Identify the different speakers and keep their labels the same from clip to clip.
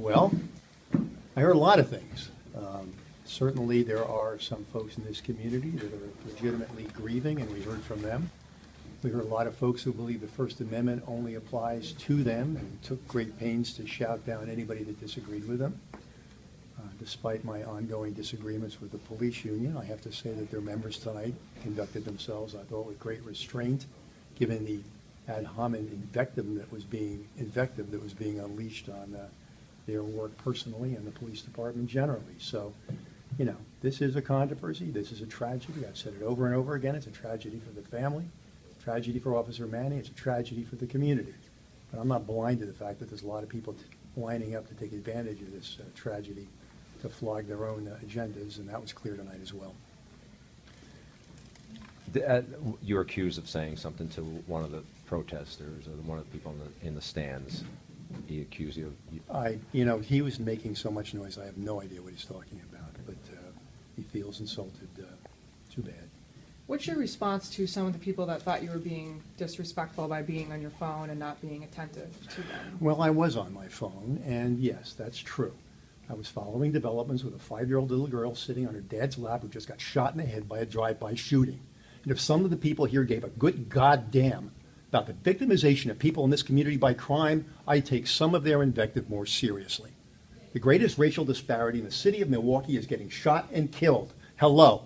Speaker 1: Well, I heard a lot of things. Certainly, there are some folks in this community that are legitimately grieving, and we heard from them. We heard a lot of folks who believe the First Amendment only applies to them and took great pains to shout down anybody that disagreed with them. Despite my ongoing disagreements with the police union, I have to say that their members tonight conducted themselves, I thought, with great restraint, given the ad hominem invective that was being unleashed on their work personally and the police department generally. So, you know, this is a controversy. This is a tragedy. I've said it over and over again. It's a tragedy for the family, a tragedy for Officer Manning. It's a tragedy for the community. But I'm not blind to the fact that there's a lot of people lining up to take advantage of this tragedy to flog their own agendas, and that was clear tonight as well.
Speaker 2: You were accused of saying something to one of the protesters or one of the people in the stands. He accused you of...
Speaker 1: He was making so much noise, I have no idea what he's talking about, but he feels insulted. Too bad.
Speaker 3: What's your response to some of the people that thought you were being disrespectful by being on your phone and not being attentive to them?
Speaker 1: Well, I was on my phone, and yes, that's true. I was following developments with a 5-year-old little girl sitting on her dad's lap who just got shot in the head by a drive-by shooting. And if some of the people here gave a good goddamn about the victimization of people in this community by crime, I take some of their invective more seriously. The greatest racial disparity in the city of Milwaukee is getting shot and killed. Hello.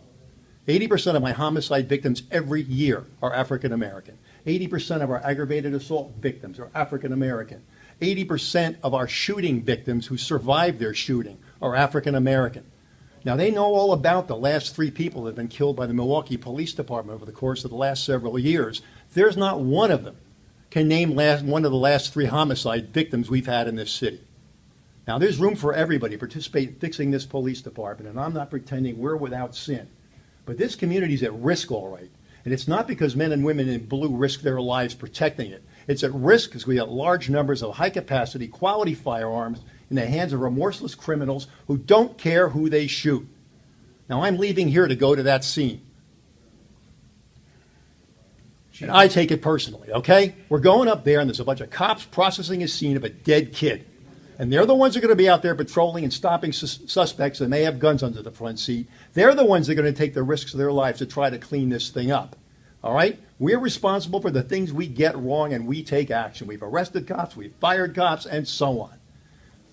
Speaker 1: 80% of my homicide victims every year are African American. 80% of our aggravated assault victims are African American. 80% of our shooting victims who survived their shooting are African American. Now, they know all about the last 3 people that have been killed by the Milwaukee Police Department over the course of the last several years. There's not one of them can name one of the last 3 homicide victims we've had in this city. Now, there's room for everybody to participate in fixing this police department, and I'm not pretending we're without sin. But this community's at risk, all right. And it's not because men and women in blue risk their lives protecting it. It's at risk because we have large numbers of high-capacity, quality firearms in the hands of remorseless criminals who don't care who they shoot. Now, I'm leaving here to go to that scene. And I take it personally, okay? We're going up there, and there's a bunch of cops processing a scene of a dead kid. And they're the ones that are going to be out there patrolling and stopping suspects that may have guns under the front seat. They're the ones that are going to take the risks of their lives to try to clean this thing up. All right? We're responsible for the things we get wrong, and we take action. We've arrested cops, we've fired cops, and so on.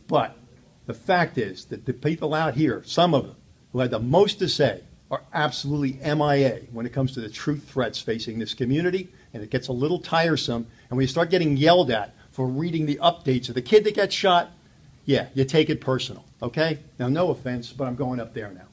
Speaker 1: But the fact is that the people out here, some of them, who had the most to say, are absolutely MIA when it comes to the true threats facing this community, and it gets a little tiresome. And when you start getting yelled at for reading the updates of the kid that gets shot, yeah, you take it personal, okay? Now, no offense, but I'm going up there now.